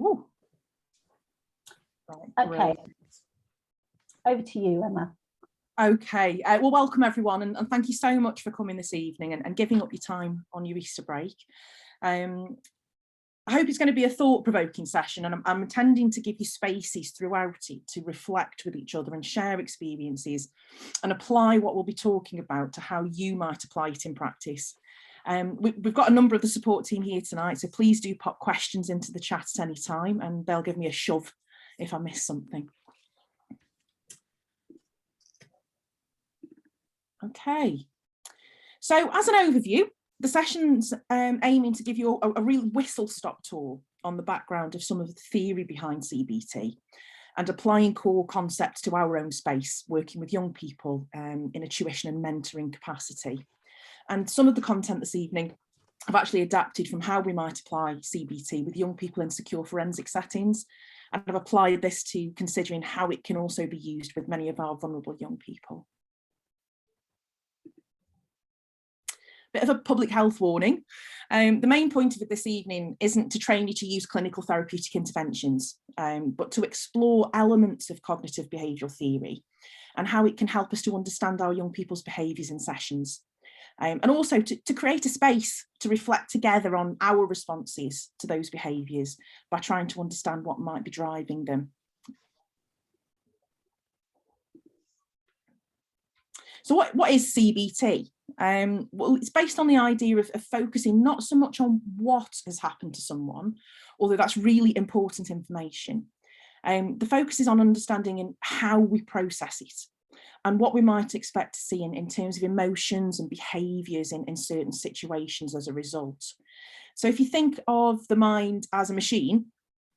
Ooh. Right, okay. Over to you, Emma. Okay, well, welcome everyone, and thank you so much for coming this evening and giving up your time on your Easter break. I hope it's going to be a thought-provoking session, and I'm intending to give you spaces throughout it to reflect with each other and share experiences and apply what we'll be talking about to how you might apply it in practice. We've got a number of the support team here tonight, so please do pop questions into the chat at any time and they'll give me a shove if I miss something. Okay, so as an overview, the session's aiming to give you a real whistle-stop tour on the background of some of the theory behind CBT and applying core concepts to our own space, working with young people in a tuition and mentoring capacity. And some of the content this evening I've actually adapted from how we might apply CBT with young people in secure forensic settings, and I've applied this to considering how it can also be used with many of our vulnerable young people. Bit of a public health warning. The main point of this evening isn't to train you to use clinical therapeutic interventions, but to explore elements of cognitive behavioural theory and how it can help us to understand our young people's behaviours in sessions. And also to create a space to reflect together on our responses to those behaviours by trying to understand what might be driving them. So what is CBT? Well, it's based on the idea of focusing not so much on what has happened to someone, although that's really important information. The focus is on understanding how we process it and what we might expect to see in terms of emotions and behaviours in certain situations as a result. So if you think of the mind as a machine,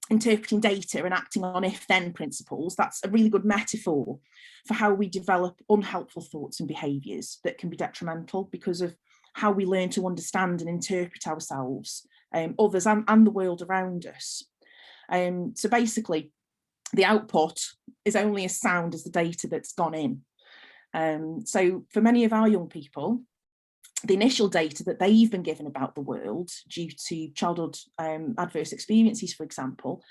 interpreting data and acting on if-then principles, that's a really good metaphor for how we develop unhelpful thoughts and behaviours that can be detrimental because of how we learn to understand and interpret ourselves, others and the world around us. So basically, the output is only as sound as the data that's gone in. So for many of our young people, the initial data that they've been given about the world due to childhood adverse experiences, for example,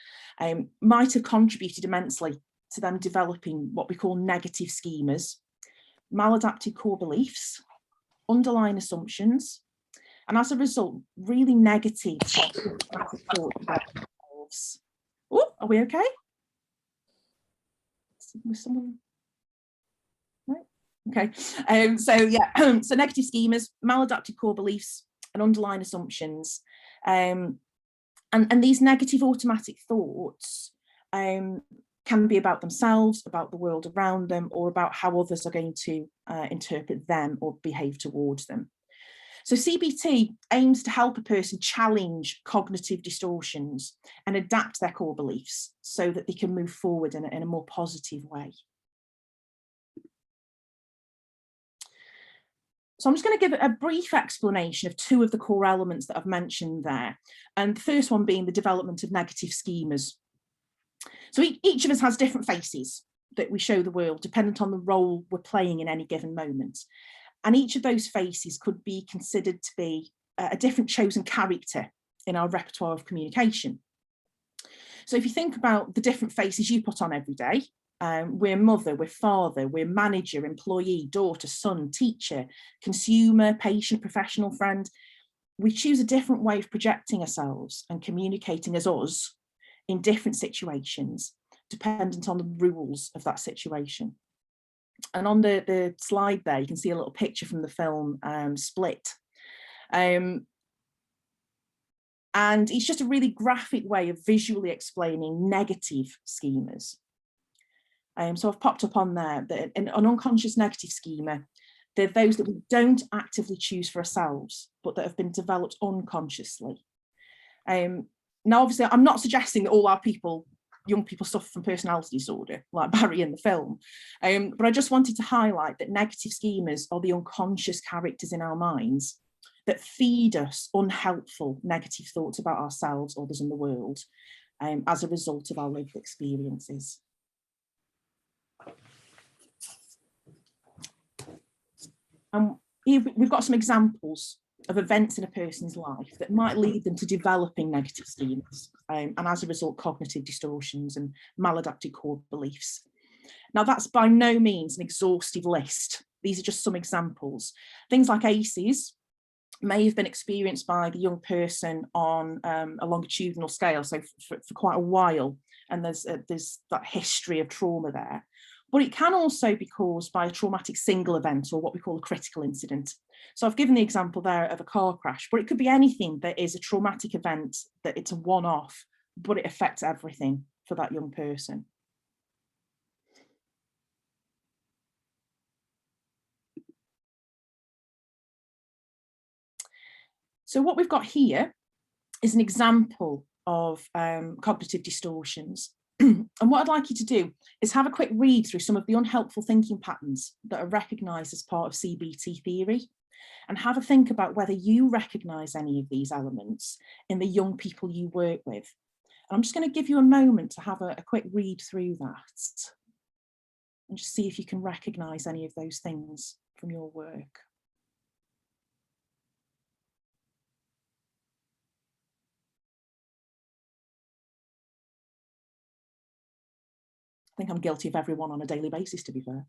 might have contributed immensely to them developing what we call negative schemas, maladaptive core beliefs, underlying assumptions, and as a result, really negative thoughts about themselves. Oh, are we okay? Was someone? Okay, so yeah, so negative schemas, maladaptive core beliefs and underlying assumptions. And these negative automatic thoughts can be about themselves, about the world around them, or about how others are going to interpret them or behave towards them. So CBT aims to help a person challenge cognitive distortions and adapt their core beliefs so that they can move forward in a more positive way. So I'm just going to give a brief explanation of two of the core elements that I've mentioned there. And the first one being the development of negative schemas. So each of us has different faces that we show the world, dependent on the role we're playing in any given moment. And each of those faces could be considered to be a different chosen character in our repertoire of communication. So if you think about the different faces you put on every day, we're mother, we're father, we're manager, employee, daughter, son, teacher, consumer, patient, professional, friend. We choose a different way of projecting ourselves and communicating as us in different situations, dependent on the rules of that situation. And on the slide there, you can see a little picture from the film Split. And it's just a really graphic way of visually explaining negative schemas. So I've popped up on there that an unconscious negative schema, they're those that we don't actively choose for ourselves, but that have been developed unconsciously. Now, obviously, I'm not suggesting that all our young people suffer from personality disorder, like Barry in the film, but I just wanted to highlight that negative schemas are the unconscious characters in our minds that feed us unhelpful negative thoughts about ourselves, others, and the world as a result of our lived experiences. And here we've got some examples of events in a person's life that might lead them to developing negative schemas, and as a result, cognitive distortions and maladaptive core beliefs. Now, that's by no means an exhaustive list. These are just some examples. Things like ACEs may have been experienced by the young person on a longitudinal scale, so for quite a while, and there's that history of trauma there. But it can also be caused by a traumatic single event, or what we call a critical incident. So I've given the example there of a car crash, but it could be anything that is a traumatic event, that it's a one-off, but it affects everything for that young person. So what we've got here is an example of cognitive distortions. And what I'd like you to do is have a quick read through some of the unhelpful thinking patterns that are recognised as part of CBT theory, and have a think about whether you recognise any of these elements in the young people you work with. And I'm just going to give you a moment to have a quick read through that and just see if you can recognise any of those things from your work. I think I'm guilty of every one on a daily basis, to be fair.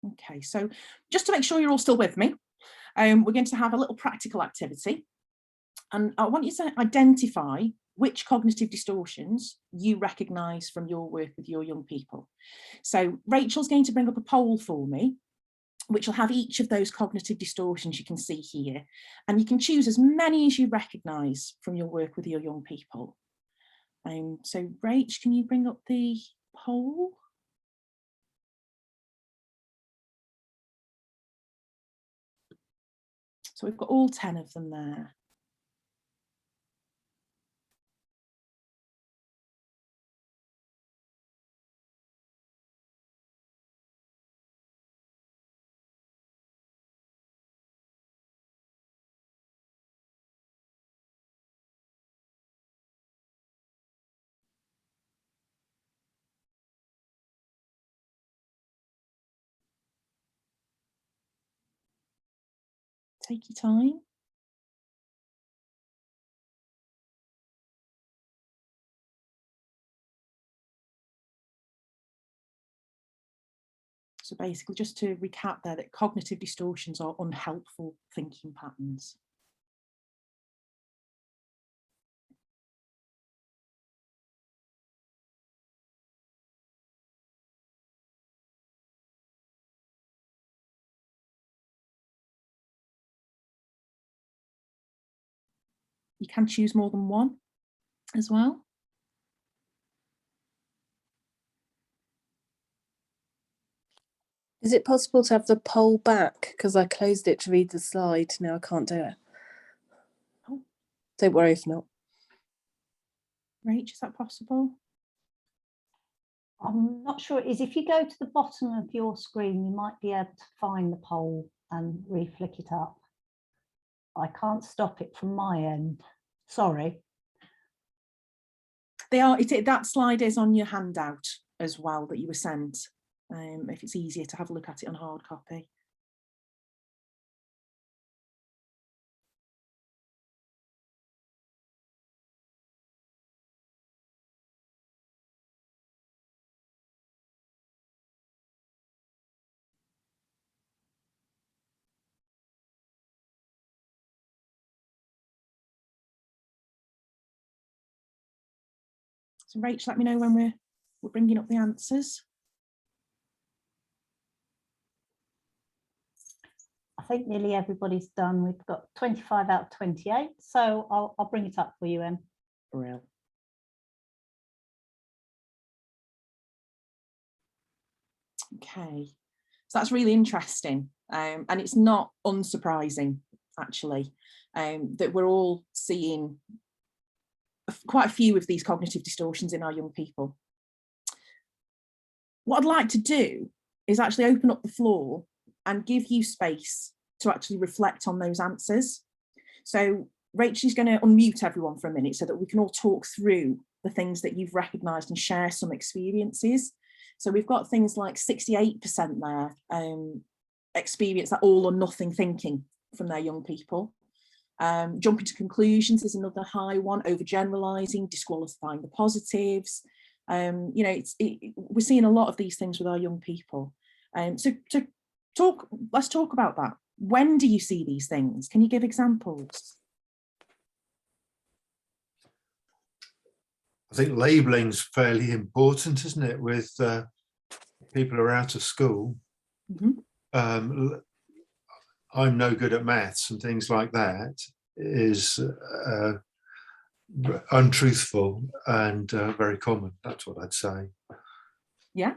Okay, so just to make sure you're all still with me, we're going to have a little practical activity. And I want you to identify which cognitive distortions you recognise from your work with your young people. So Rachel's going to bring up a poll for me, which will have each of those cognitive distortions you can see here. And you can choose as many as you recognise from your work with your young people. So Rach, can you bring up the poll? So we've got all 10 of them there. Take your time. So basically, just to recap there, that cognitive distortions are unhelpful thinking patterns. You can choose more than one as well. Is it possible to have the poll back? Because I closed it to read the slide. Now I can't do it. Oh. Don't worry if not. Rach, is that possible? I'm not sure it is. If you go to the bottom of your screen, you might be able to find the poll and re-flick it up. I can't stop it from my end. Sorry. They are. That slide is on your handout as well that you were sent. If it's easier to have a look at it on hard copy. So Rach, let me know when we're bringing up the answers. I think nearly everybody's done. We've got 25 out of 28. So I'll bring it up for you, Em. Real. Okay, so that's really interesting, and it's not unsurprising actually that we're all seeing quite a few of these cognitive distortions in our young people. What I'd like to do is actually open up the floor and give you space to actually reflect on those answers. So Rachel's going to unmute everyone for a minute so that we can all talk through the things that you've recognised and share some experiences. So we've got things like 68% there experience that all or nothing thinking from their young people. Jumping to conclusions is another high one, overgeneralising, disqualifying the positives. You know, we're seeing a lot of these things with our young people. So let's talk about that. When do you see these things? Can you give examples? I think labelling's fairly important, isn't it? With people who are out of school. Mm-hmm. I'm no good at maths and things like that is untruthful and very common. That's what I'd say. Yeah.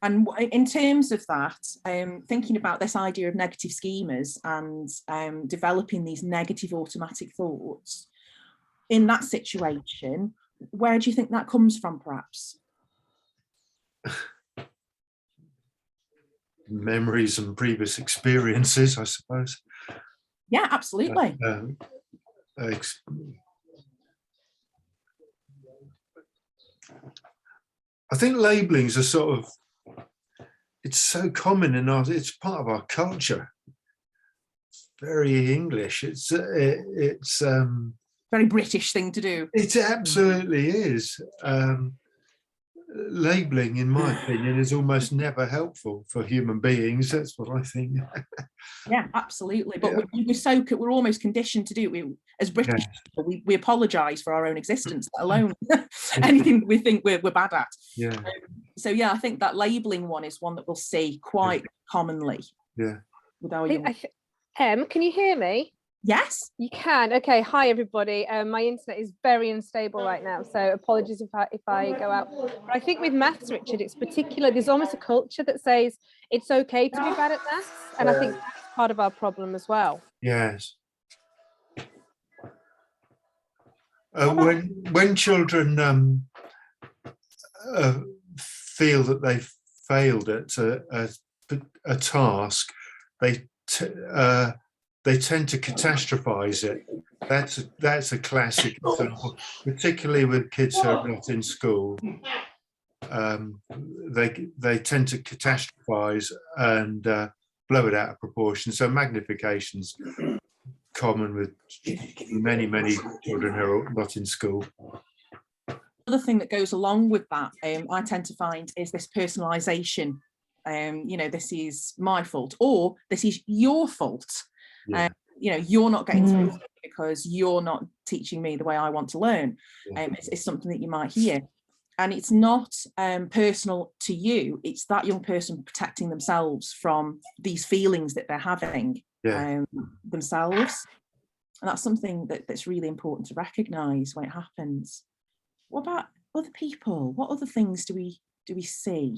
And in terms of that, thinking about this idea of negative schemas and developing these negative automatic thoughts, in that situation, where do you think that comes from, perhaps? Memories and previous experiences, I suppose. Yeah, absolutely. I think labellings are sort of, it's so common in our, it's part of our culture. Very English. It's very British thing to do. It absolutely is. Labelling, in my opinion, is almost never helpful for human beings. That's what I think. Yeah, absolutely. But yeah. we're almost conditioned to do it. As British people, we apologise for our own existence, let alone anything we think we're bad at. Yeah. So yeah, I think that labelling one is one that we'll see quite commonly. Yeah. With our Em, can you hear me? Yes, you can. Okay, hi everybody. My internet is very unstable right now, so apologies if I go out. But I think with maths, Richard, it's particular. There's almost a culture that says it's okay to be bad at maths, and I think that's part of our problem as well. Yes. When children feel that they've failed at a task, they tend to catastrophize it. That's a classic example, particularly with kids who are not in school. They tend to catastrophize and blow it out of proportion. So magnification's common with many children who are not in school. Another thing that goes along with that, I tend to find, is this personalization. You know, this is my fault, or this is your fault. Yeah. You know, you're not getting through because you're not teaching me the way I want to learn. It's something that you might hear, and it's not personal to you. It's that young person protecting themselves from these feelings that they're having themselves, and that's something that's really important to recognise when it happens. What about other people? What other things do we see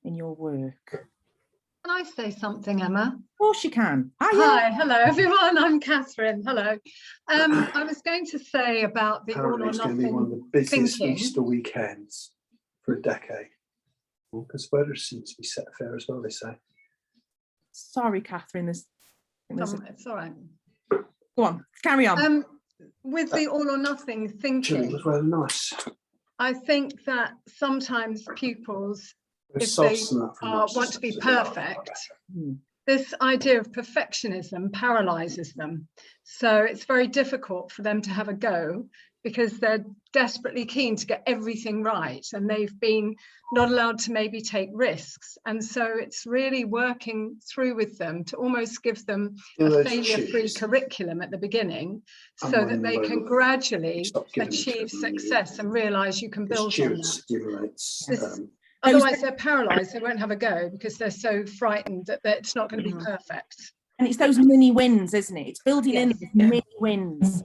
in your work? Can I say something, Emma? Of course you can. Hi, hello everyone. I'm Catherine. Hello. I was going to say about the all or It's going to be nothing one of the busiest thinking. Easter weekends for a decade. Because weather seems to be set fair as well, they say. Sorry, Catherine. It's all right. Go on, carry on. With the all or nothing thinking, It was rather nice. I think that sometimes pupils, if They they want to be perfect, this idea of perfectionism paralyzes them. So it's very difficult for them to have a go because they're desperately keen to get everything right, and they've been not allowed to maybe take risks. And so it's really working through with them to almost give them a failure-free curriculum at the beginning, so that they can gradually achieve success and realize you can build on that. Otherwise they're paralyzed, they won't have a go because they're so frightened that it's not going to be perfect. And it's those mini wins, isn't it? It's building in mini wins.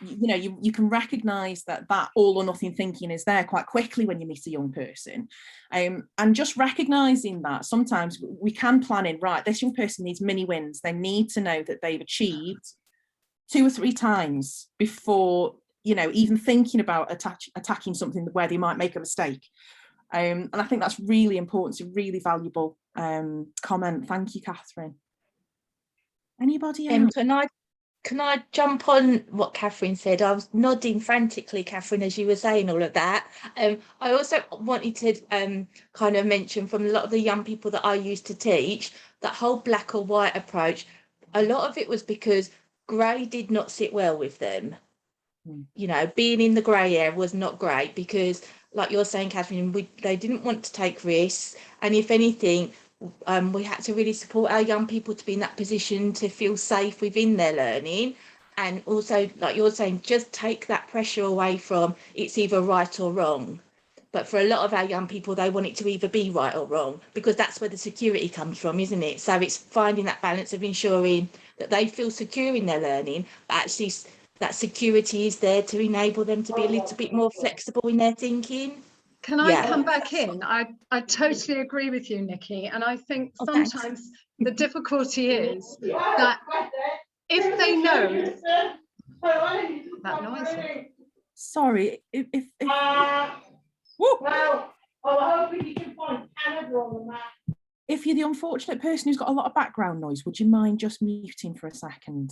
You know, you can recognise that all or nothing thinking is there quite quickly when you meet a young person. And just recognising that sometimes we can plan in, right, this young person needs mini wins. They need to know that they've achieved 2 or 3 times before, you know, even thinking about attacking something where they might make a mistake. And I think that's really important. It's a really valuable comment. Thank you, Catherine. Anybody else? Can I Can I jump on what Catherine said? I was nodding frantically, Catherine, as you were saying all of that. I also wanted to kind of mention, from a lot of the young people that I used to teach, that whole black or white approach, a lot of it was because grey did not sit well with them. You know, being in the grey area was not great because, like you're saying, Catherine, they didn't want to take risks. And if anything, we had to really support our young people to be in that position to feel safe within their learning. And also, like you're saying, just take that pressure away from it's either right or wrong. But for a lot of our young people, they want it to either be right or wrong, because that's where the security comes from, isn't it? So it's finding that balance of ensuring that they feel secure in their learning, but actually that security is there to enable them to be a little bit more flexible in their thinking. Can I come back in? I totally agree with you, Nikki. And I think sometimes the difficulty is that if they know that noise. Sorry, if if you're the unfortunate person who's got a lot of background noise, would you mind just muting for a second?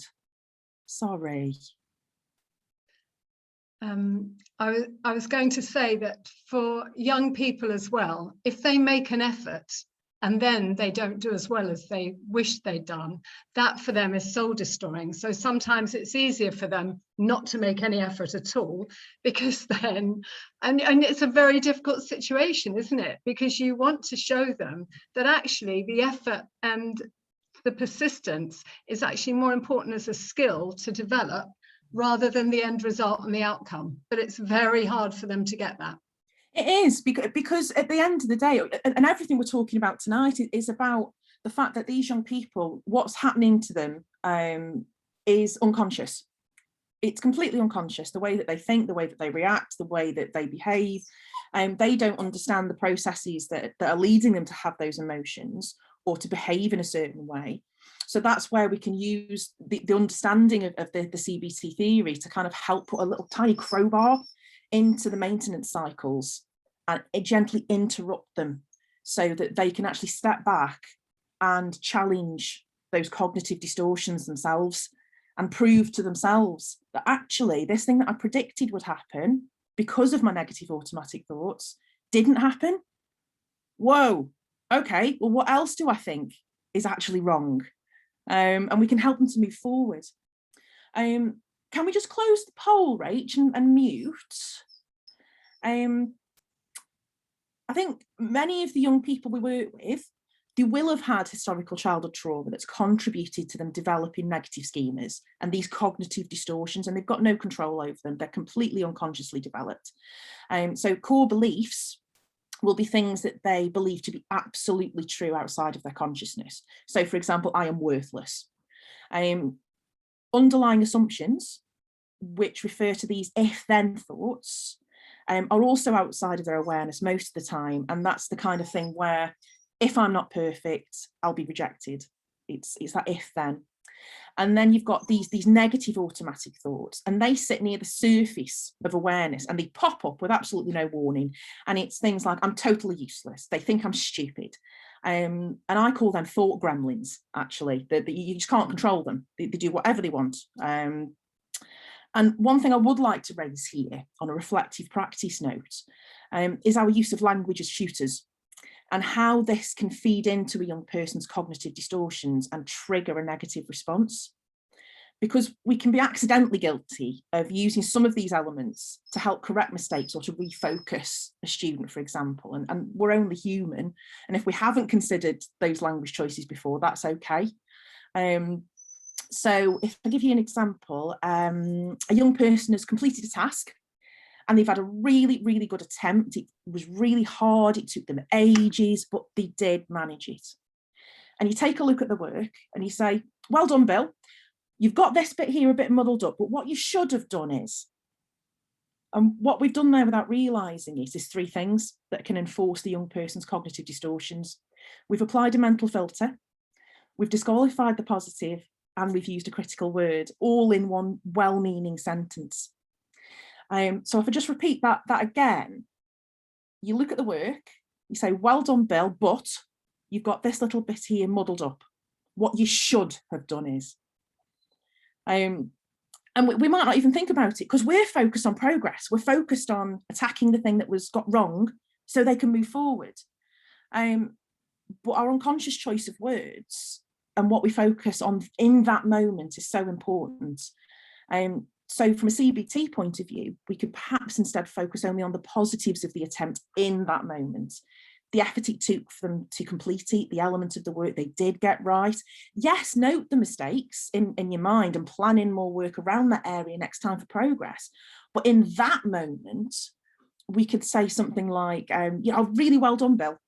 Sorry. I was going to say that for young people as well, if they make an effort and then they don't do as well as they wish they'd done, that for them is soul destroying. So sometimes it's easier for them not to make any effort at all, because then, and it's a very difficult situation, isn't it? Because you want to show them that actually the effort and the persistence is actually more important as a skill to develop rather than the end result and the outcome. But it's very hard for them to get that. It is, because at the end of the day, and everything we're talking about tonight is about the fact that these young people, what's happening to them is unconscious. It's completely unconscious, the way that they think, the way that they react, the way that they behave. They don't understand the processes that are leading them to have those emotions or to behave in a certain way. So that's where we can use the understanding of the CBT theory to kind of help put a little tiny crowbar into the maintenance cycles and gently interrupt them so that they can actually step back and challenge those cognitive distortions themselves and prove to themselves that actually this thing that I predicted would happen because of my negative automatic thoughts didn't happen. Whoa, okay, well, what else do I think is actually wrong? And we can help them to move forward. Can we just close the poll, Rach, and mute? I think many of the young people we work with, they will have had historical childhood trauma that's contributed to them developing negative schemas and these cognitive distortions, and they've got no control over them. They're completely unconsciously developed. So core beliefs will be things that they believe to be absolutely true outside of their consciousness. So, for example, I am worthless. Underlying assumptions, which refer to these if-then thoughts, are also outside of their awareness most of the time. And that's the kind of thing where if I'm not perfect, I'll be rejected. It's that if-then. And then you've got these negative automatic thoughts, and they sit near the surface of awareness and they pop up with absolutely no warning. And it's things like, I'm totally useless. They think I'm stupid. And I call them thought gremlins, actually. You just can't control them. They do whatever they want. And one thing I would like to raise here on a reflective practice note is our use of language as shooters, and how this can feed into a young person's cognitive distortions and trigger a negative response. Because we can be accidentally guilty of using some of these elements to help correct mistakes or to refocus a student, for example, and we're only human. And if we haven't considered those language choices before, that's okay. So if I give you an example, a young person has completed a task and they've had a really, really good attempt. It was really hard. It took them ages, but they did manage it. And you take a look at the work and you say, well done, Bill. You've got this bit here a bit muddled up, but what you should have done is, and what we've done there without realising it is three things that can enforce the young person's cognitive distortions. We've applied a mental filter, we've disqualified the positive, and we've used a critical word, all in one well-meaning sentence. So if I just repeat that again, you look at the work, you say, well done, Bill, but you've got this little bit here muddled up. What you should have done is. And we might not even think about it because we're focused on progress. We're focused on attacking the thing that was got wrong so they can move forward. But our unconscious choice of words and what we focus on in that moment is so important. So from a CBT point of view, we could perhaps instead focus only on the positives of the attempt in that moment. The effort it took for them to complete it, the element of the work they did get right. Yes, note the mistakes in your mind and plan in more work around that area next time for progress. But in that moment, we could say something like, really well done, Bill.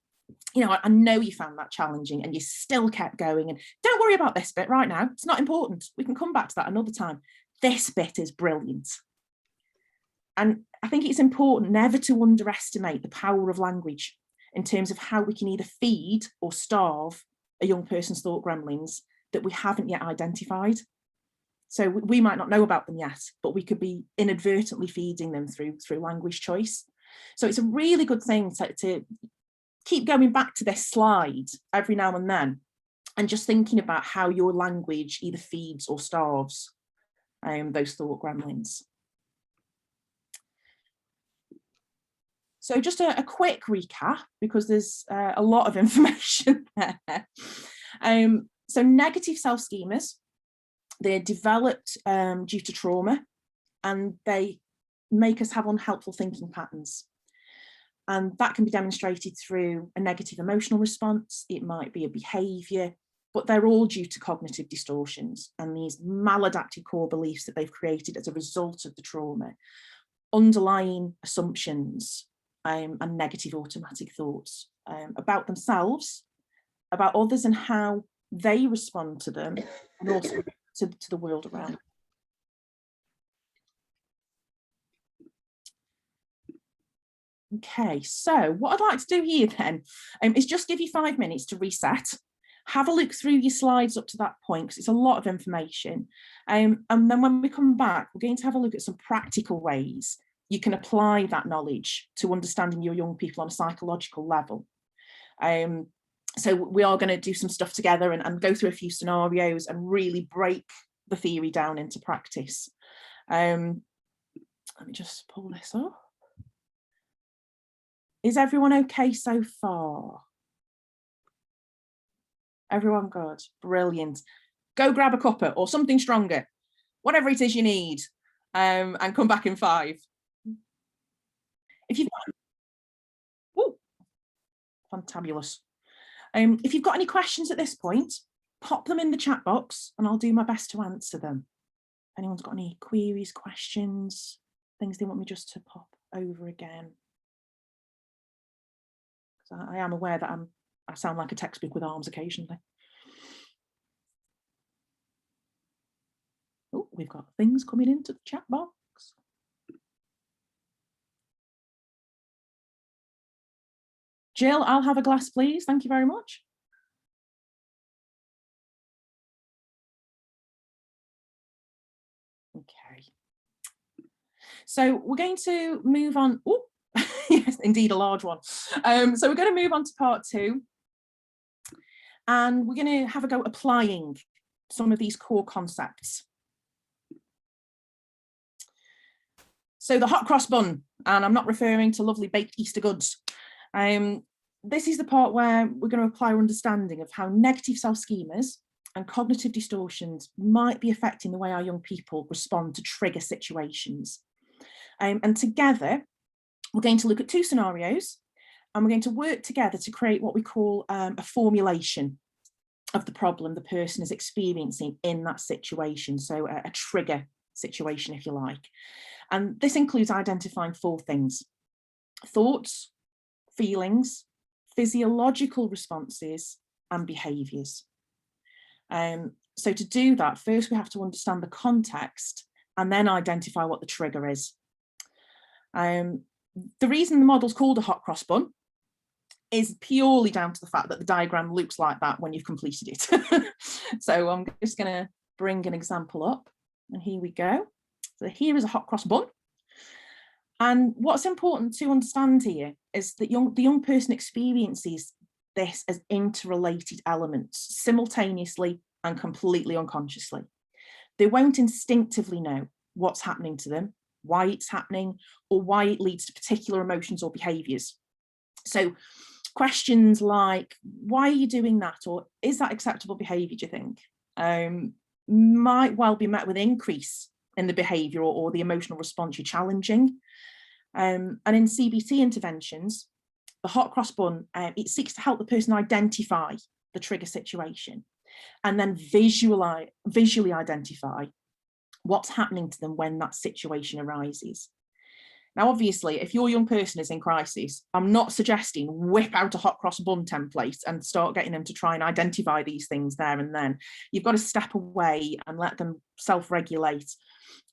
I know you found that challenging and you still kept going. And don't worry about this bit right now. It's not important. We can come back to that another time. This bit is brilliant. And I think it's important never to underestimate the power of language in terms of how we can either feed or starve a young person's thought gremlins that we haven't yet identified. So we might not know about them yet, but we could be inadvertently feeding them through language choice. So it's a really good thing to keep going back to this slide every now and then and just thinking about how your language either feeds or starves those thought gremlins. So just a quick recap, because there's a lot of information there. So negative self-schemas, they're developed due to trauma, and they make us have unhelpful thinking patterns. And that can be demonstrated through a negative emotional response. It might be a behaviour, but they're all due to cognitive distortions and these maladaptive core beliefs that they've created as a result of the trauma, underlying assumptions, and negative automatic thoughts about themselves, about others and how they respond to them, and also to the world around. Okay, so what I'd like to do here then is just give you 5 minutes to reset, have a look through your slides up to that point, because it's a lot of information. And then when we come back, we're going to have a look at some practical ways you can apply that knowledge to understanding your young people on a psychological level. So we are going to do some stuff together and go through a few scenarios and really break the theory down into practice. Let me just pull this up. Is everyone okay so far? Everyone good? Brilliant. Go grab a cuppa or something stronger, whatever it is you need, and come back in 5. If you've got, fantabulous. If you've got any questions at this point, pop them in the chat box and I'll do my best to answer them. If anyone's got any queries, questions, things they want me just to pop over again. Because I am aware that I sound like a textbook with arms occasionally. Oh, we've got things coming into the chat box. Jill, I'll have a glass, please. Thank you very much. Okay. So we're going to move on. Oh, yes, indeed, a large one. So we're going to move on to part 2. And we're going to have a go applying some of these core concepts. So the hot cross bun, and I'm not referring to lovely baked Easter goods. This is the part where we're going to apply our understanding of how negative self-schemas and cognitive distortions might be affecting the way our young people respond to trigger situations. And together, we're going to look at 2 scenarios, and we're going to work together to create what we call a formulation of the problem the person is experiencing in that situation. So a trigger situation, if you like. And this includes identifying 4 things: thoughts, feelings, physiological responses, and behaviours. So to do that, first we have to understand the context and then identify what the trigger is. The reason the model's called a hot cross bun is purely down to the fact that the diagram looks like that when you've completed it. So I'm just going to bring an example up, and here we go. So here is a hot cross bun. And what's important to understand here is that the young person experiences this as interrelated elements simultaneously and completely unconsciously. They won't instinctively know what's happening to them, why it's happening, or why it leads to particular emotions or behaviours. So questions like, why are you doing that? Or is that acceptable behaviour, do you think? Might well be met with an increase in the behaviour or the emotional response you're challenging. And in CBT interventions, the hot cross bun, it seeks to help the person identify the trigger situation and then visually identify what's happening to them when that situation arises. Now, obviously, if your young person is in crisis, I'm not suggesting whip out a hot cross bun template and start getting them to try and identify these things there and then. You've got to step away and let them self-regulate.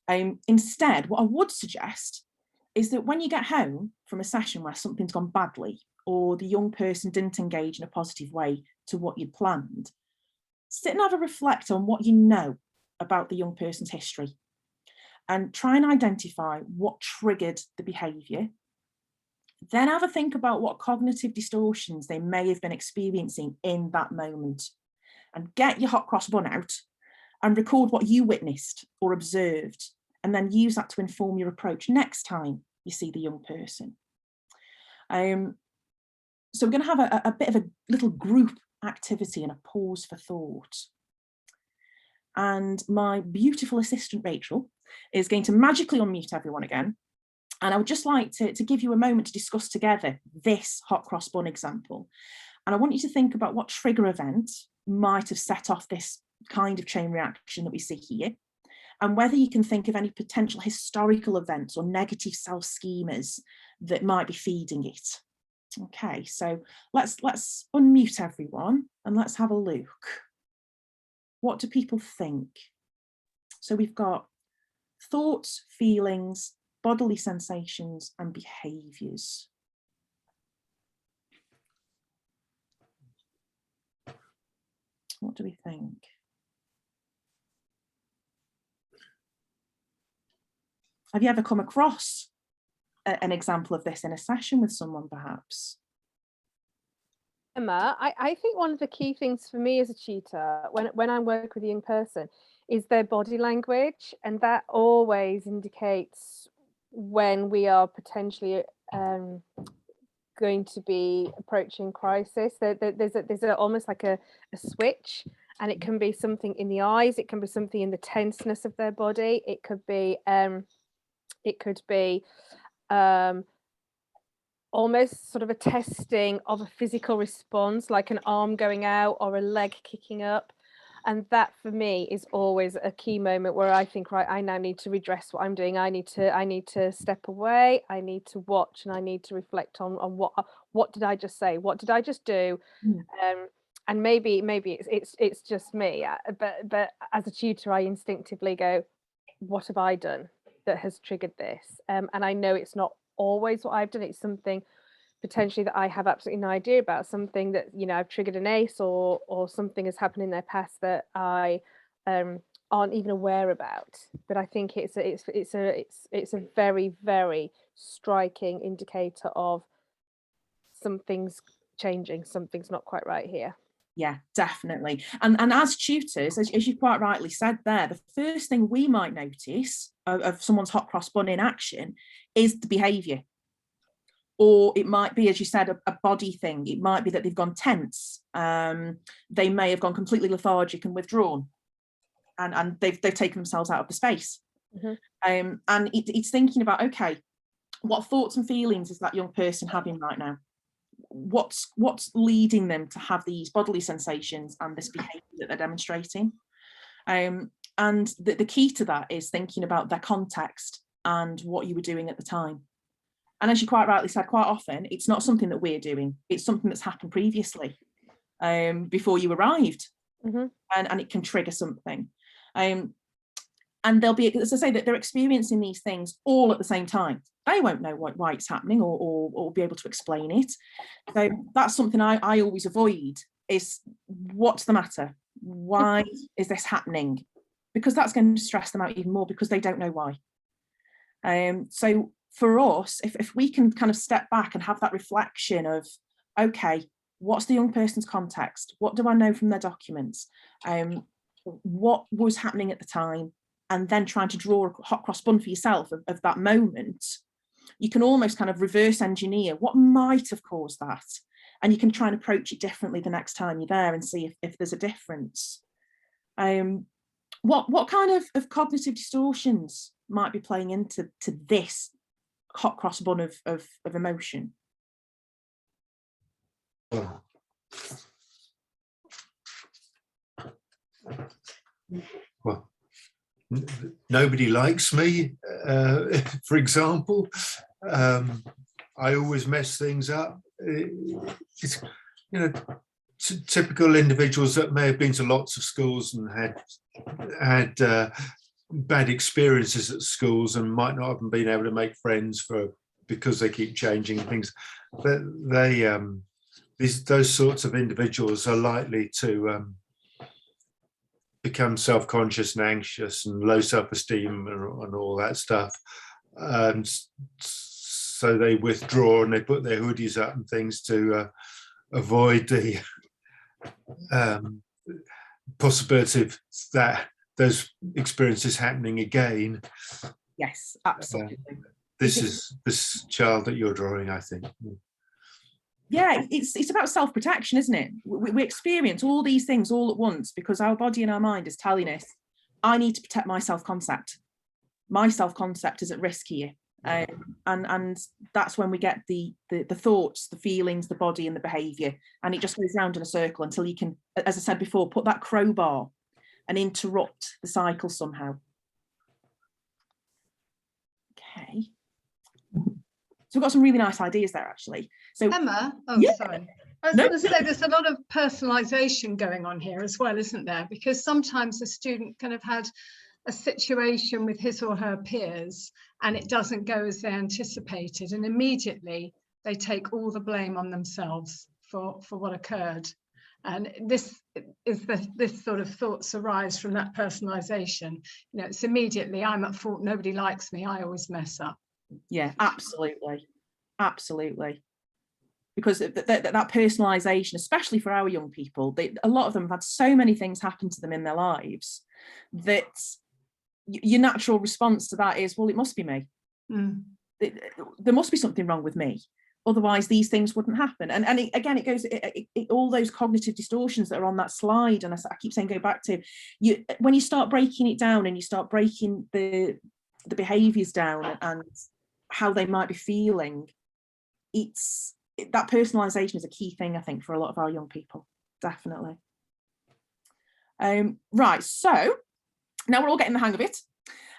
Instead, what I would suggest is that when you get home from a session where something's gone badly or the young person didn't engage in a positive way to what you'd planned, sit and have a reflect on what you know about the young person's history and try and identify what triggered the behaviour. Then have a think about what cognitive distortions they may have been experiencing in that moment, and get your hot cross bun out and record what you witnessed or observed, and then use that to inform your approach next time you see the young person. So we're going to have a bit of a little group activity and a pause for thought. And my beautiful assistant, Rachel, is going to magically unmute everyone again. And I would just like to give you a moment to discuss together this hot cross bun example. And I want you to think about what trigger event might have set off this kind of chain reaction that we see here, and whether you can think of any potential historical events or negative self-schemas that might be feeding it. Okay, so let's unmute everyone and let's have a look. What do people think? So we've got thoughts, feelings, bodily sensations, and behaviours. What do we think? Have you ever come across an example of this in a session with someone, perhaps? Emma, I think one of the key things for me as a tutor when I work with a young person is their body language, and that always indicates when we are potentially going to be approaching crisis. There's almost like a switch, and it can be something in the eyes, it can be something in the tenseness of their body, it could be almost sort of a testing of a physical response, like an arm going out or a leg kicking up. And that for me is always a key moment where I think, right, I now need to redress what I'm doing. I need to step away, I need to watch, and I need to reflect on what did I just say? What did I just do? And maybe it's just me, but as a tutor, I instinctively go, what have I done that has triggered this? And I know it's not always what I've done. It's something potentially that I have absolutely no idea about, something that, you know, I've triggered an ACE or something has happened in their past that I aren't even aware about. But I think it's a very, very striking indicator of something's changing, something's not quite right here. Yeah, definitely. And as tutors, as you quite rightly said there, the first thing we might notice of someone's hot cross bun in action is the behaviour. Or it might be, as you said, a body thing. It might be that they've gone tense. They may have gone completely lethargic and withdrawn, and they've taken themselves out of the space. And it's thinking about, okay, what thoughts and feelings is that young person having right now? What's leading them to have these bodily sensations and this behaviour that they're demonstrating? And the key to that is thinking about their context and what you were doing at the time. And as you quite rightly said, quite often it's not something that we're doing, it's something that's happened previously, before you arrived. And it can trigger something. And they'll be, as I say, that they're experiencing these things all at the same time. They won't know why it's happening or be able to explain it. So that's something I always avoid, is what's the matter? Why is this happening? Because that's going to stress them out even more, because they don't know why. So for us, if we can kind of step back and have that reflection of, okay, what's the young person's context? What do I know from their documents? What was happening at the time? and then trying to draw a hot cross bun for yourself of that moment, you can almost kind of reverse engineer what might have caused that. And you can try and approach it differently the next time you're there and see if there's a difference. What kind of cognitive distortions might be playing into this hot cross bun of emotion? Well, nobody likes me, for example. I always mess things up. It's, you know, typical individuals that may have been to lots of schools and had bad experiences at schools and might not have been able to make friends because they keep changing things. But those sorts of individuals are likely to become self-conscious and anxious and low self-esteem and all that stuff. So they withdraw and they put their hoodies up and things to avoid the possibility of those experiences happening again. Yes, absolutely. This child that you're drawing, I think. Yeah, it's about self-protection, isn't it? We experience all these things all at once because our body and our mind is telling us, I need to protect my self-concept. My self-concept is at risk here. And that's when we get the thoughts, the feelings, the body and the behaviour. And it just goes round in a circle until you can, as I said before, put that crowbar and interrupt the cycle somehow. Okay. So we've got some really nice ideas there, actually. So Emma, sorry. I was going to say there's a lot of personalisation going on here as well, isn't there? Because sometimes a student kind of had a situation with his or her peers and it doesn't go as they anticipated, and immediately they take all the blame on themselves for what occurred. And this sort of thoughts arise from that personalisation. You know, it's immediately, I'm at fault, nobody likes me, I always mess up. Yeah, absolutely. Because that personalisation, especially for our young people, a lot of them have had so many things happen to them in their lives that your natural response to that is, well, it must be me. There must be something wrong with me. Otherwise, these things wouldn't happen. And again, it goes, all those cognitive distortions that are on that slide. And I keep saying, go back to you, when you start breaking it down and you start breaking the behaviours down and how they might be feeling, that personalisation is a key thing, I think, for a lot of our young people, definitely. Right, so now we're all getting the hang of it.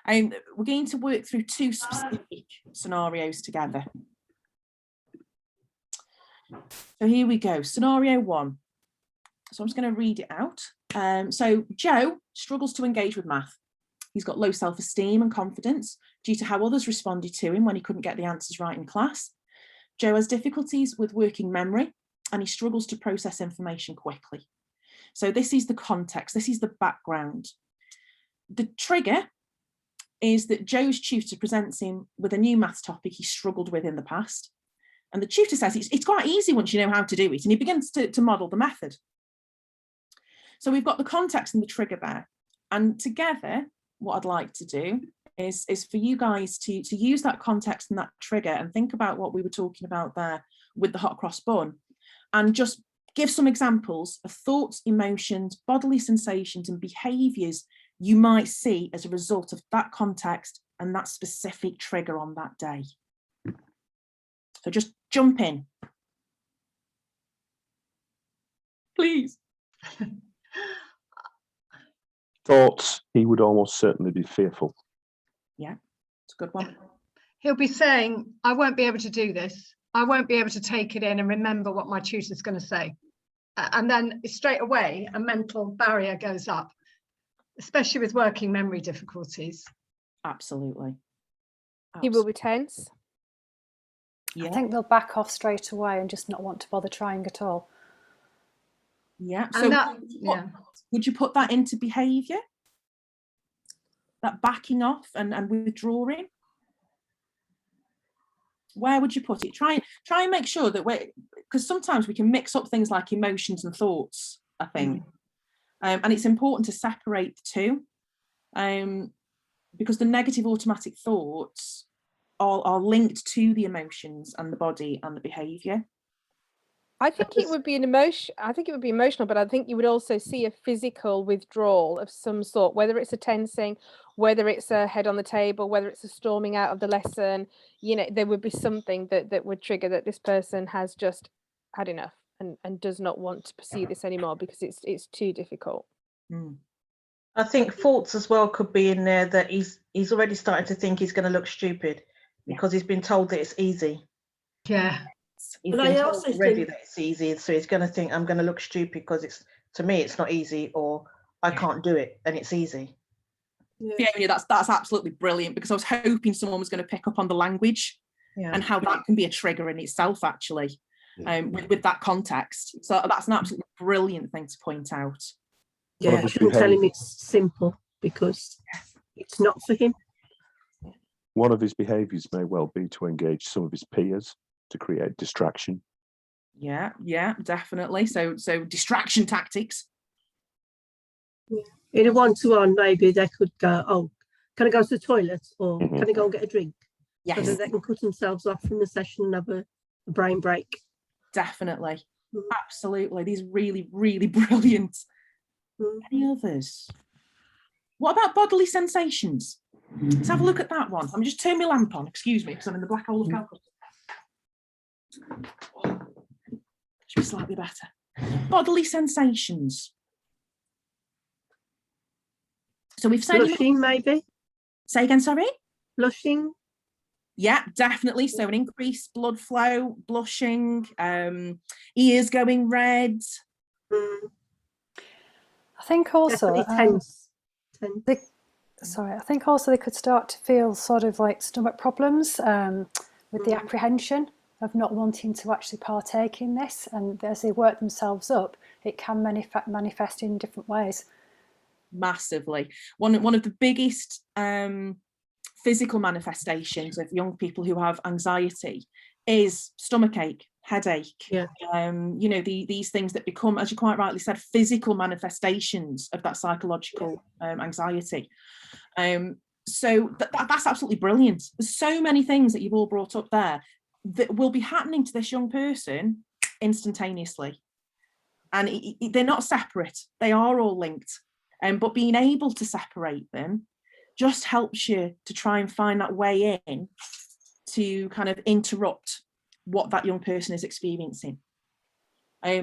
We're going to work through two specific scenarios together. So here we go, scenario one. So I'm just going to read it out. So Joe struggles to engage with math. He's got low self-esteem and confidence due to how others responded to him when he couldn't get the answers right in class. Joe has difficulties with working memory and he struggles to process information quickly. So this is the context, this is the background. The trigger is that Joe's tutor presents him with a new maths topic he struggled with in the past. And the tutor says it's quite easy once you know how to do it, and he begins to model the method. So we've got the context and the trigger there. And together, what I'd like to do is for you guys to use that context and that trigger and think about what we were talking about there with the hot cross bun, and just give some examples of thoughts, emotions, bodily sensations and behaviours you might see as a result of that context and that specific trigger on that day. So just jump in. Please. Thoughts, he would almost certainly be fearful. Yeah, it's a good one. He'll be saying, I won't be able to do this. I won't be able to take it in and remember what my tutor's going to say. And then straight away, a mental barrier goes up, especially with working memory difficulties. Absolutely. He will be tense. Yeah. I think they'll back off straight away and just not want to bother trying at all. Yeah. So would you put that into behaviour? That backing off and withdrawing? Where would you put it? Try and make sure that because sometimes we can mix up things like emotions and thoughts, I think. And it's important to separate the two. because the negative automatic thoughts are linked to the emotions and the body and the behaviour. I think it would be an emotion. I think it would be emotional, but I think you would also see a physical withdrawal of some sort, whether it's a tensing, whether it's a head on the table, whether it's a storming out of the lesson. You know, there would be something that would trigger that this person has just had enough and does not want to pursue this anymore because it's too difficult. I think thoughts as well could be in there, that he's already starting to think he's going to look stupid because he's been told that it's easy. Yeah. He's But been I told also already think that it's easy, so he's going to think I'm going to look stupid because to me it's not easy, or I can't do it and it's easy. Yeah, that's absolutely brilliant, because I was hoping someone was going to pick up on the language and how that can be a trigger in itself, actually, with that context. So that's an absolutely brilliant thing to point out. yeah, I shouldn't tell him it's simple because it's not for him. One of his behaviours may well be to engage some of his peers to create distraction. Yeah, definitely. So distraction tactics. In a one-to-one, maybe they could go, oh, can I go to the toilet, or can I go and get a drink? Yes. So that they can cut themselves off from the session and have a brain break. Definitely. Absolutely. These are really, really brilliant. Any others? What about bodily sensations? Let's have a look at that one. I'm just turning my lamp on, excuse me, because I'm in the black hole of Calcutta. Should be slightly better. Bodily sensations. So we've said Blushing, maybe. Say again, sorry? Blushing. Yeah, definitely. So an increased blood flow, blushing, ears going red. I think also I think also they could start to feel sort of like stomach problems with the apprehension of not wanting to actually partake in this, and as they work themselves up, it can manifest in different ways. Massively. One of the biggest physical manifestations of young people who have anxiety is stomachache, headache. These things that become, as you quite rightly said, physical manifestations of that psychological anxiety. So that's absolutely brilliant. There's so many things that you've all brought up there that will be happening to this young person instantaneously, and they're not separate, they are all linked. But being able to separate them just helps you to try and find that way in to kind of interrupt what that young person is experiencing.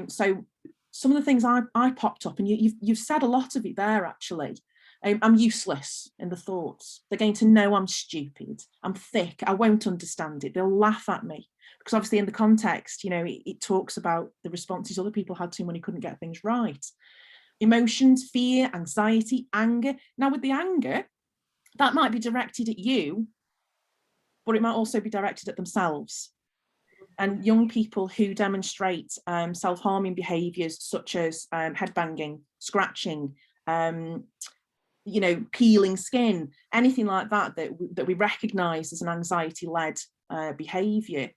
So some of the things I popped up, and you've said a lot of it there, actually. I'm useless in the thoughts. They're going to know I'm stupid. I'm thick. I won't understand it. They'll laugh at me. Because obviously in the context, it talks about the responses other people had to him when he couldn't get things right. Emotions, fear, anxiety, anger. Now with the anger, that might be directed at you, but it might also be directed at themselves. And young people who demonstrate self-harming behaviours such as headbanging, scratching, peeling skin, anything like that we recognise as an anxiety-led behaviour,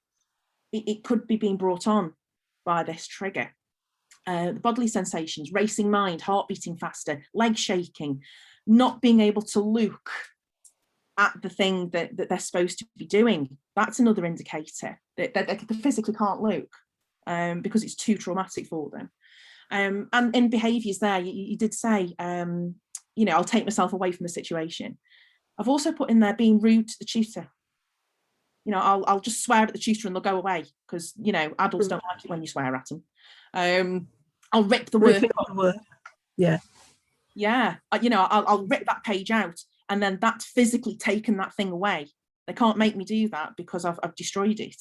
it could be being brought on by this trigger. The bodily sensations, racing mind, heart beating faster, leg shaking, not being able to look at the thing that they're supposed to be doing. That's another indicator that they physically can't look because it's too traumatic for them. And in behaviours there, you did say, I'll take myself away from the situation. I've also put in there being rude to the tutor. I'll just swear at the tutor and they'll go away because, adults don't like it when you swear at them. I'll rip the work. Yeah. Yeah. I'll rip that page out, and then that's physically taken that thing away. They can't make me do that because I've destroyed it.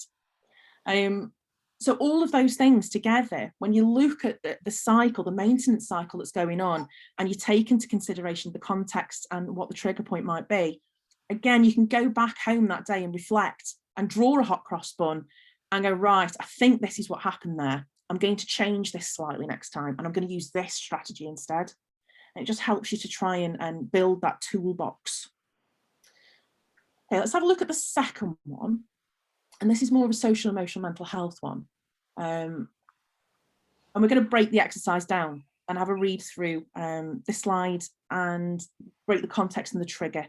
So all of those things together, when you look at the cycle, the maintenance cycle that's going on, and you take into consideration the context and what the trigger point might be, again, you can go back home that day and reflect and draw a hot cross bun and go, right, I think this is what happened there. I'm going to change this slightly next time, and I'm going to use this strategy instead. And it just helps you to try and build that toolbox. Okay, let's have a look at the second one. And this is more of a social, emotional, mental health one. And we're going to break the exercise down and have a read through this slide and break the context and the trigger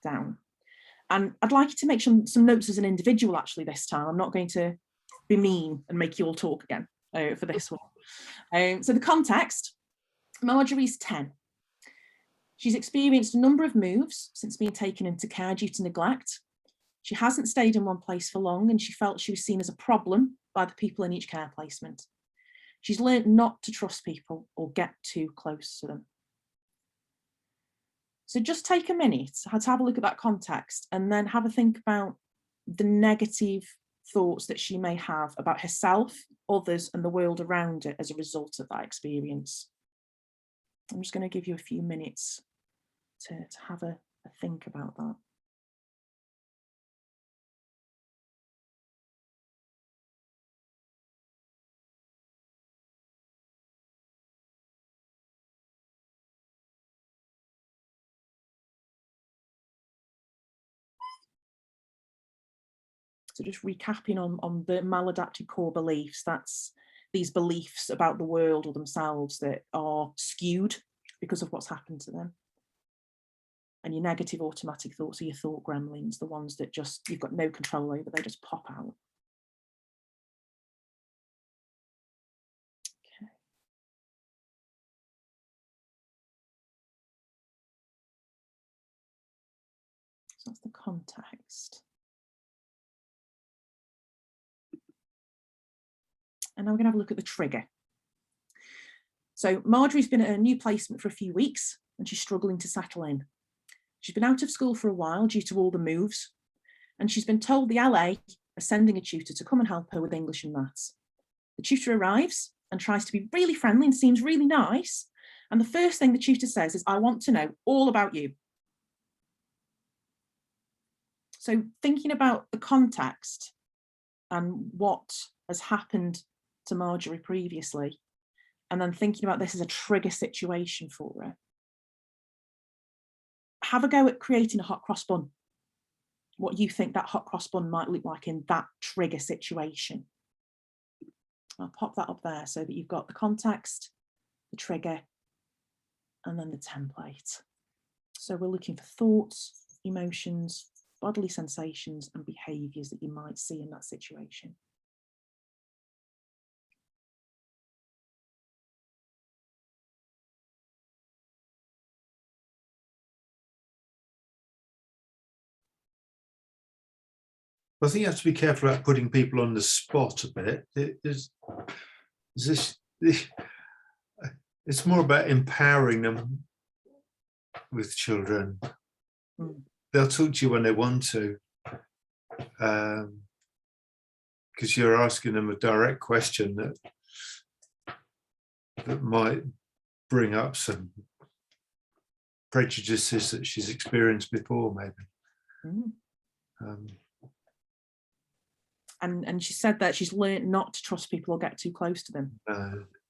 down. And I'd like you to make some notes as an individual, actually, this time. I'm not going to be mean and make you all talk again for this one. So the context, Marjorie's 10. She's experienced a number of moves since being taken into care due to neglect. She hasn't stayed in one place for long, and she felt she was seen as a problem by the people in each care placement. She's learned not to trust people or get too close to them. So just take a minute to have a look at that context, and then have a think about the negative thoughts that she may have about herself, others, and the world around her as a result of that experience. I'm just going to give you a few minutes to have a think about that. So just recapping on the maladaptive core beliefs, that's these beliefs about the world or themselves that are skewed because of what's happened to them. And your negative automatic thoughts are your thought gremlins, the ones that just you've got no control over, they just pop out. Okay. So that's the context. And now we're going to have a look at the trigger. So Marjorie's been at a new placement for a few weeks and she's struggling to settle in. She's been out of school for a while due to all the moves, and she's been told the LA are sending a tutor to come and help her with English and maths. The tutor arrives and tries to be really friendly and seems really nice. And the first thing the tutor says is, "I want to know all about you." So thinking about the context and what has happened to Marjorie previously, and then thinking about this as a trigger situation for her, have a go at creating a hot cross bun. What you think that hot cross bun might look like in that trigger situation. I'll pop that up there so that you've got the context, the trigger, and then the template. So we're looking for thoughts, emotions, bodily sensations, and behaviours that you might see in that situation. I think you have to be careful about putting people on the spot a bit. It's more about empowering them with children. They'll talk to you when they want to, because you're asking them a direct question that might bring up some prejudices that she's experienced before, maybe. And she said that she's learned not to trust people or get too close to them.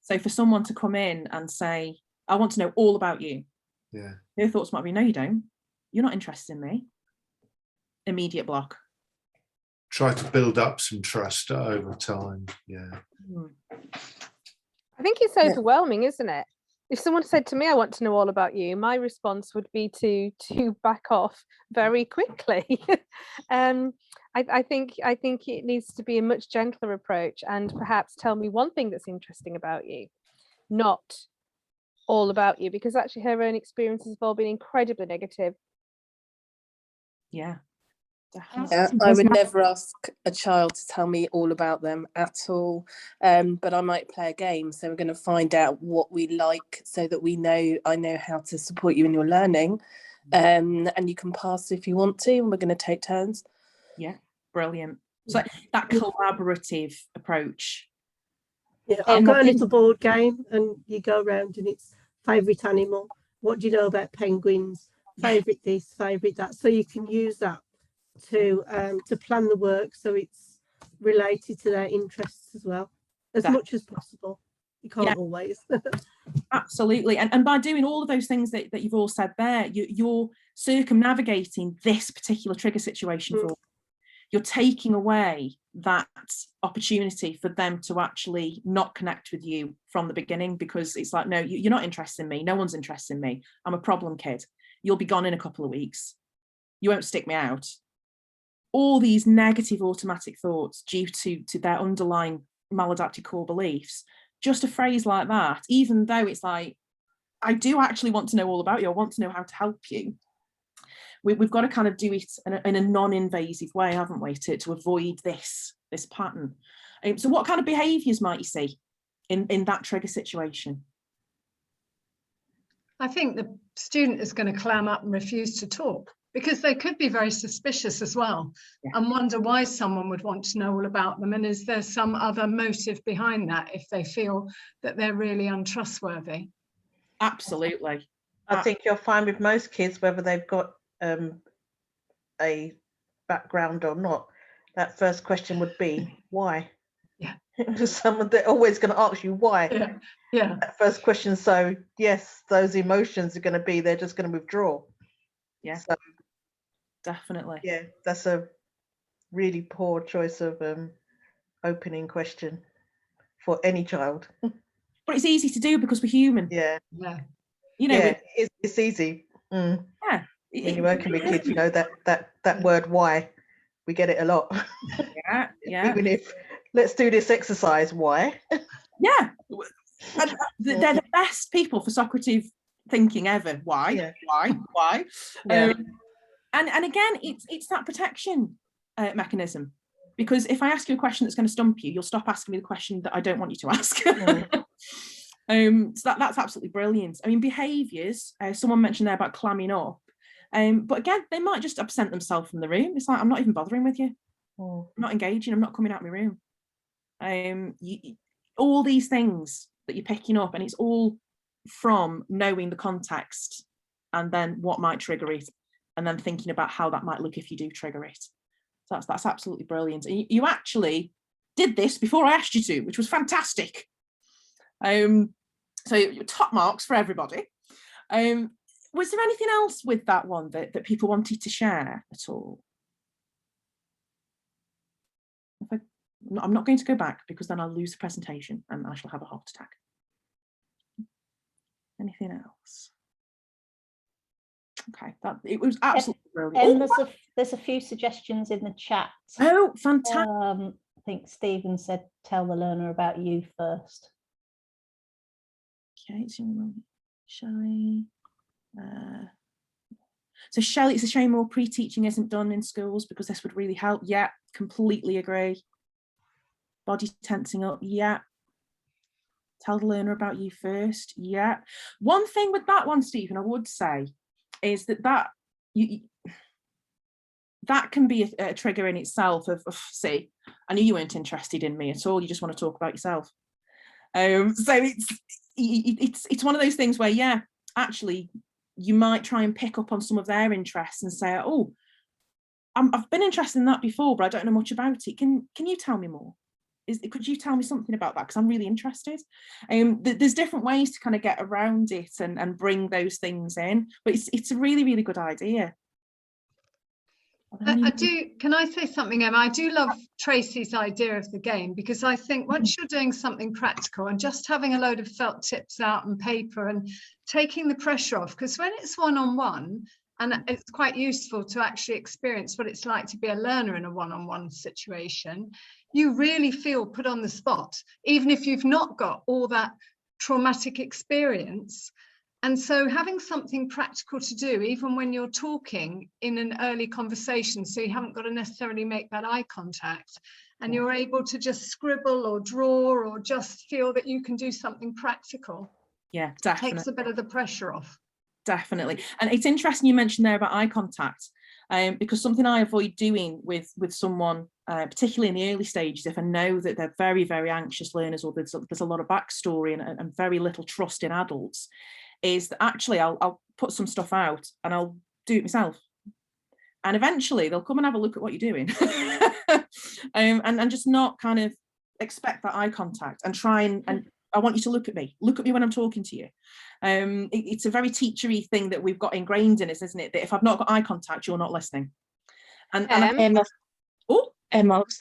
So for someone to come in and say, "I want to know all about you," yeah, their thoughts might be, "No, you don't. You're not interested in me." Immediate block. Try to build up some trust over time. Yeah. I think it's overwhelming, isn't it? If someone said to me, "I want to know all about you," my response would be to back off very quickly. I think it needs to be a much gentler approach, and perhaps tell me one thing that's interesting about you, not all about you, because actually her own experiences have all been incredibly negative. Yeah. Yeah, I would never ask a child to tell me all about them at all, but I might play a game. So we're going to find out what we like so that I know how to support you in your learning, and you can pass if you want to, and we're going to take turns. Yeah, brilliant. So that collaborative approach. Yeah, I've got a little board game and you go around and it's favourite animal. What do you know about penguins? Favourite this, favourite that. So you can use that to plan the work so it's related to their interests as well, as much as possible. You can't always. Absolutely. And by doing all of those things that you've all said there, you're circumnavigating this particular trigger situation for. You're taking away that opportunity for them to actually not connect with you from the beginning, because it's like, no, you're not interested in me. No one's interested in me. I'm a problem kid. You'll be gone in a couple of weeks. you won't stick me out. All these negative automatic thoughts due to their underlying maladaptive core beliefs, just a phrase like that, even though it's like, I do actually want to know all about you, I want to know how to help you. We've got to kind of do it in a non-invasive way, haven't we, to avoid this pattern. So what kind of behaviours might you see in that trigger situation? I think the student is going to clam up and refuse to talk, because they could be very suspicious as well, and wonder why someone would want to know all about them, and is there some other motive behind that if they feel that they're really untrustworthy. Absolutely. I think you'll find with most kids, whether they've got a background or not, that first question would be why. Yeah. Someone, they're always going to ask you why. Yeah. Yeah. That first question. So yes, those emotions are going to be, they're just going to withdraw. Yeah. So, definitely. Yeah, that's a really poor choice of opening question for any child. But it's easy to do because we're human. Yeah. Yeah. You know, yeah, it's easy. Yeah. When you're working with kids, you know that word why, we get it a lot. Yeah, yeah. Even if, let's do this exercise, why? Yeah. And they're the best people for Socrative thinking ever. Why? Yeah. Why? Yeah. And again, it's that protection mechanism. Because if I ask you a question that's going to stump you, you'll stop asking me the question that I don't want you to ask. So that's absolutely brilliant. I mean, behaviours, someone mentioned there about clamming up. But again, they might just absent themselves from the room. It's like, I'm not even bothering with you. I'm not engaging. I'm not coming out of my room. All these things that you're picking up, and it's all from knowing the context and then what might trigger it, and then thinking about how that might look if you do trigger it. So that's absolutely brilliant. And you actually did this before I asked you to, which was fantastic. So top marks for everybody. Was there anything else with that one that people wanted to share at all? I'm not going to go back, because then I'll lose the presentation and I shall have a heart attack. Anything else? Okay, it was absolutely brilliant. There's a few suggestions in the chat. Oh, fantastic. I think Stephen said, tell the learner about you first. Okay, Shelley. So Shelley, it's a shame more pre-teaching isn't done in schools, because this would really help. Yeah, completely agree. Body tensing up. Yeah. Tell the learner about you first. Yeah. One thing with that one, Stephen, I would say is that can be a trigger in itself of see, I knew you weren't interested in me at all. You just want to talk about yourself. So it's one of those things where, yeah, actually, you might try and pick up on some of their interests and say, oh, I've been interested in that before, but I don't know much about it. Can you tell me more? Could you tell me something about that? Because I'm really interested. There's different ways to kind of get around it and bring those things in, but it's a really, really good idea. I do. Can I say something, Emma? I do love Tracy's idea of the game, because I think once you're doing something practical and just having a load of felt tips out and paper and taking the pressure off, because when it's one-on-one, and it's quite useful to actually experience what it's like to be a learner in a one-on-one situation, you really feel put on the spot, even if you've not got all that traumatic experience. And so having something practical to do, even when you're talking in an early conversation, so you haven't got to necessarily make that eye contact, and you're able to just scribble or draw or just feel that you can do something practical. Yeah, definitely. Takes a bit of the pressure off. Definitely. And it's interesting you mentioned there about eye contact, because something I avoid doing with someone, particularly in the early stages, if I know that they're very, very anxious learners, or there's a lot of backstory and very little trust in adults, is that actually I'll put some stuff out and I'll do it myself. And eventually they'll come and have a look at what you're doing. and just not kind of expect that eye contact, and try and I want you to look at me when I'm talking to you. It's a very teachery thing that we've got ingrained in us, isn't it? That if I've not got eye contact, you're not listening. And Emma, I was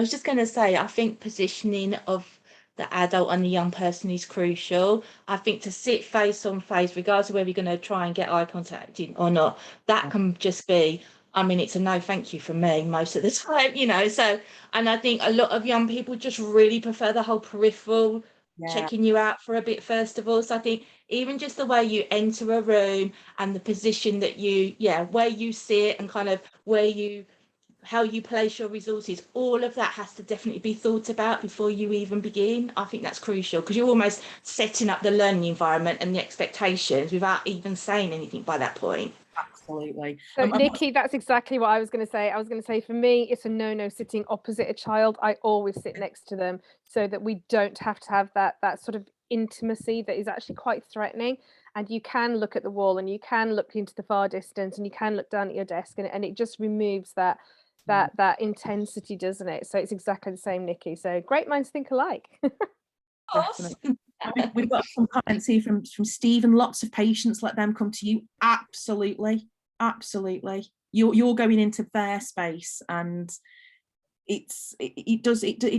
just going to say, I think positioning of the adult and the young person is crucial. I think to sit face on face, regardless of whether you're going to try and get eye contact in or not, that can just be, I mean, it's a no thank you from me most of the time, you know. So, and I think a lot of young people just really prefer the whole peripheral, checking you out for a bit first of all. So I think even just the way you enter a room and the position that you, where you sit and kind of how you place your resources, all of that has to definitely be thought about before you even begin. I think that's crucial, because you're almost setting up the learning environment and the expectations without even saying anything by that point. Absolutely. So Nikki, that's exactly what I was going to say. I was going to say, for me, it's a no sitting opposite a child. I always sit next to them so that we don't have to have that sort of intimacy that is actually quite threatening. And you can look at the wall and you can look into the far distance and you can look down at your desk, and it just removes that intensity, doesn't it? So it's exactly the same, Nikki. So great minds think alike. We've got some comments here from Stephen. Lots of patients, let them come to you. Absolutely. You're going into their space, and it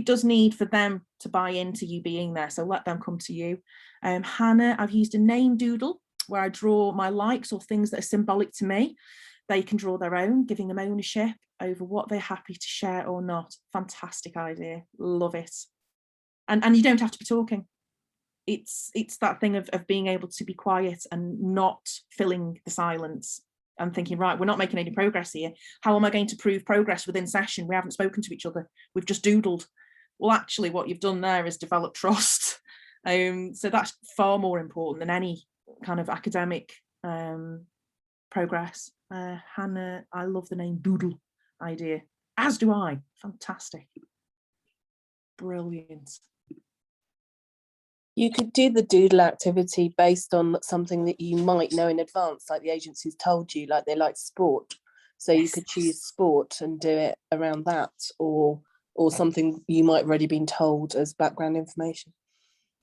does need for them to buy into you being there. So let them come to you. Hannah, I've used a name doodle where I draw my likes or things that are symbolic to me. They can draw their own, giving them ownership over what they're happy to share or not. Fantastic idea. Love it. And you don't have to be talking. It's that thing of being able to be quiet and not filling the silence and thinking, right, we're not making any progress here. How am I going to prove progress within session? We haven't spoken to each other. We've just doodled. Well, actually, what you've done there is develop trust. So that's far more important than any kind of academic progress. Hannah, I love the name doodle idea, as do I. Fantastic. Brilliant. You could do the doodle activity based on something that you might know in advance, like the agency's told you, like they like sport. So you could choose sport and do it around that, or something you might have already been told as background information.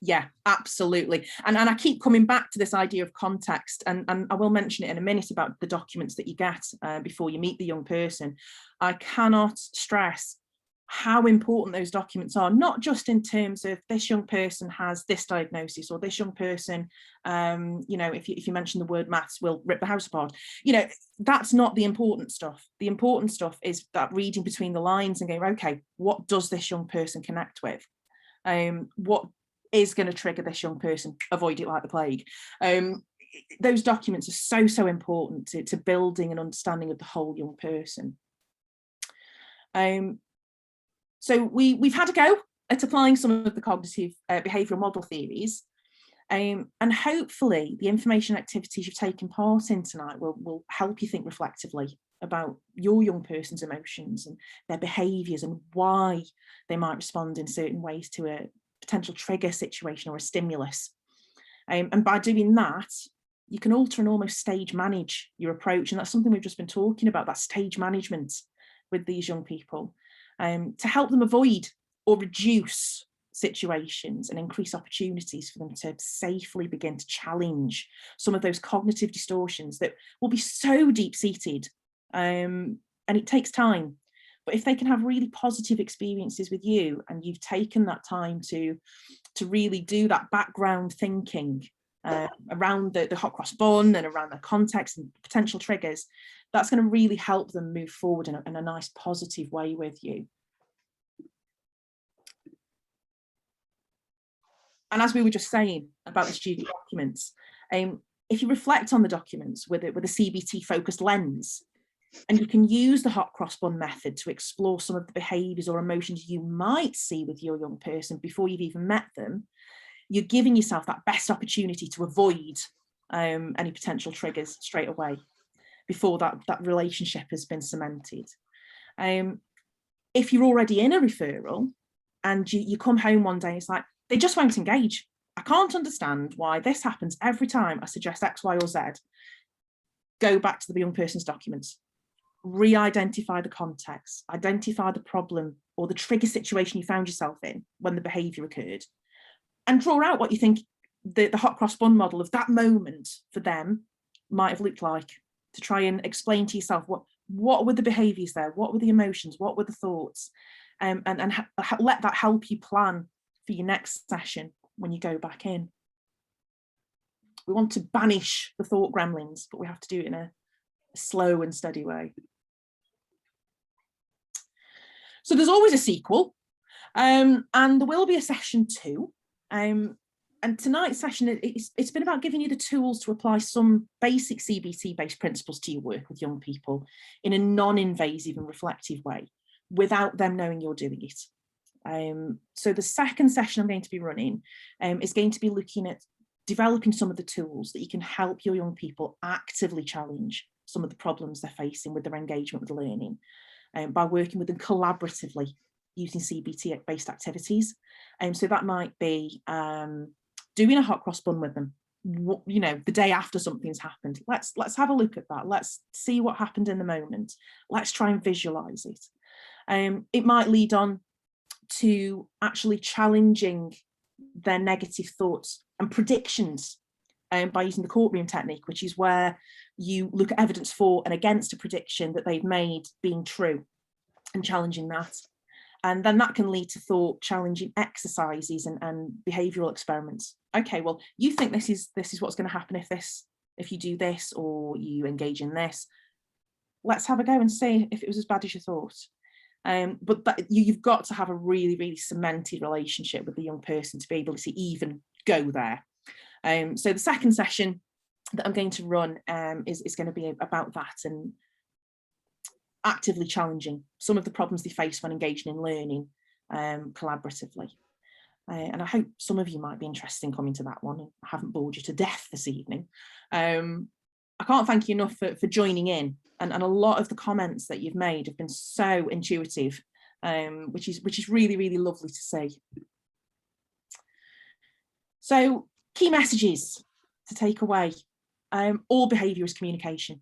Yeah, absolutely. And I keep coming back to this idea of context, and I will mention it in a minute about the documents that you get before you meet the young person. I cannot stress how important those documents are, not just in terms of this young person has this diagnosis, or this young person, you know, if you mention the word maths, will rip the house apart. You know, that's not the important stuff. The important stuff is that reading between the lines and going, okay, what does this young person connect with? What is going to trigger this young person? Avoid it like the plague. Those documents are so important to building an understanding of the whole young person. So we've had a go at applying some of the cognitive behavioural model theories, and hopefully the information activities you've taken part in tonight will help you think reflectively about your young person's emotions and their behaviours and why they might respond in certain ways to a potential trigger situation or a stimulus. And by doing that, you can alter and almost stage manage your approach. And that's something we've just been talking about, that stage management with these young people, to help them avoid or reduce situations and increase opportunities for them to safely begin to challenge some of those cognitive distortions that will be so deep-seated, and it takes time. But if they can have really positive experiences with you, and you've taken that time to really do that background thinking around the hot cross bun and around the context and potential triggers, that's going to really help them move forward in a nice positive way with you. And as we were just saying about the student documents, if you reflect on the documents with a CBT focused lens, and you can use the hot cross bun method to explore some of the behaviours or emotions you might see with your young person before you've even met them, you're giving yourself that best opportunity to avoid any potential triggers straight away before that relationship has been cemented. If you're already in a referral and you come home one day, it's like, they just won't engage. I can't understand why this happens every time I suggest X, Y, or Z. Go back to the young person's documents. Re-identify the context, identify the problem or the trigger situation you found yourself in when the behaviour occurred, and draw out what you think the hot cross bun model of that moment for them might have looked like, to try and explain to yourself what were the behaviours there, what were the emotions, what were the thoughts, and let that help you plan for your next session when you go back in. We want to banish the thought gremlins, but we have to do it in a slow and steady way. So there's always a sequel, and there will be a session 2. And tonight's session, it's been about giving you the tools to apply some basic CBT-based principles to your work with young people in a non-invasive and reflective way, without them knowing you're doing it. So the second session I'm going to be running is going to be looking at developing some of the tools that you can help your young people actively challenge some of the problems they're facing with their engagement with learning, by working with them collaboratively using CBT-based activities. So that might be doing a hot cross bun with them, you know, the day after something's happened. Let's have a look at that. Let's see what happened in the moment. Let's try and visualize it. It might lead on to actually challenging their negative thoughts and predictions by using the courtroom technique, which is where you look at evidence for and against a prediction that they've made being true and challenging that. And then that can lead to thought challenging exercises and behavioural experiments. Okay, well, you think this is what's going to happen if you do this, or you engage in this. Let's have a go and see if it was as bad as you thought. But you've got to have a really, really cemented relationship with the young person to be able to even go there. So the second session that I'm going to run is going to be about that, and actively challenging some of the problems they face when engaging in learning collaboratively. And I hope some of you might be interested in coming to that one. I haven't bored you to death this evening. I can't thank you enough for joining in, and a lot of the comments that you've made have been so intuitive, which is really, really lovely to see. So key messages to take away. All behaviour is communication,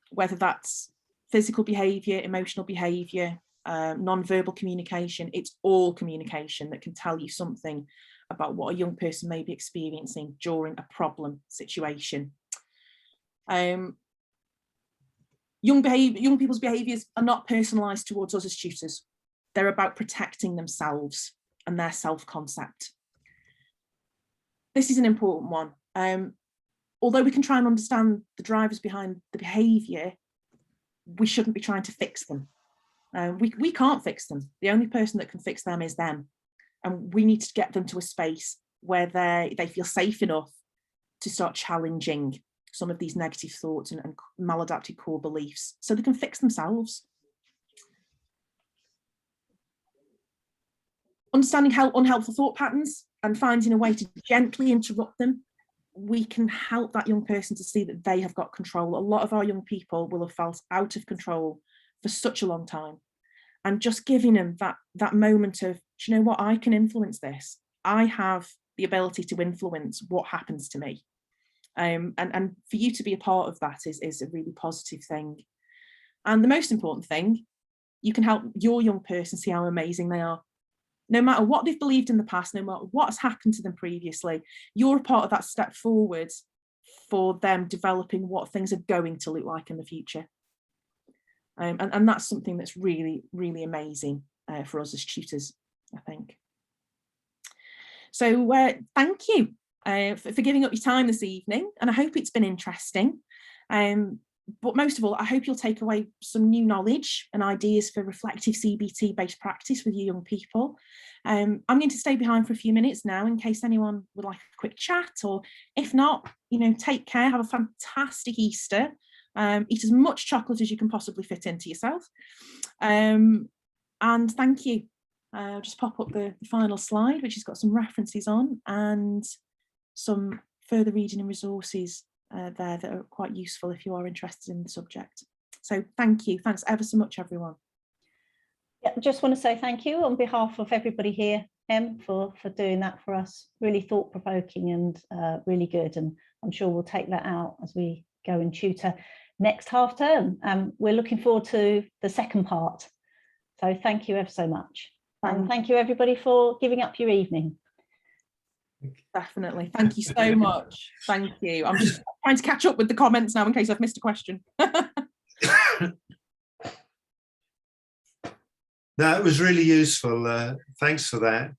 whether that's physical behaviour, emotional behaviour, non-verbal communication. It's all communication that can tell you something about what a young person may be experiencing during a problem situation. Young people's behaviours are not personalised towards us as tutors. They're about protecting themselves and their self-concept. This is an important one. Although we can try and understand the drivers behind the behaviour, we shouldn't be trying to fix them. We can't fix them. The only person that can fix them is them. And we need to get them to a space where they feel safe enough to start challenging some of these negative thoughts and maladaptive core beliefs so they can fix themselves. Understanding how unhelpful thought patterns and finding a way to gently interrupt them, we can help that young person to see that they have got control. A lot of our young people will have felt out of control for such a long time. And just giving them that moment of, do you know what, I can influence this. I have the ability to influence what happens to me. And for you to be a part of that is a really positive thing. And the most important thing, you can help your young person see how amazing they are. No matter what they've believed in the past, no matter what's happened to them previously, you're a part of that step forward for them developing what things are going to look like in the future. And that's something that's really, really amazing for us as tutors, I think. So thank you for giving up your time this evening, and I hope it's been interesting. But most of all, I hope you'll take away some new knowledge and ideas for reflective CBT-based practice with your young people. I'm going to stay behind for a few minutes now in case anyone would like a quick chat, or if not, you know, take care, have a fantastic Easter, eat as much chocolate as you can possibly fit into yourself. And thank you. I'll just pop up the final slide, which has got some references on and some further reading and resources there that are quite useful if you are interested in the subject. So thank you. Thanks ever so much, everyone. Yeah, I just want to say thank you on behalf of everybody here, Em, for doing that for us. Really thought-provoking and really good. And I'm sure we'll take that out as we go and tutor next half term. We're looking forward to the second part. So thank you ever so much. And thank you everybody for giving up your evening. Definitely. Thank you so much. Thank you. I'm just trying to catch up with the comments now in case I've missed a question. No, it was really useful. Thanks for that.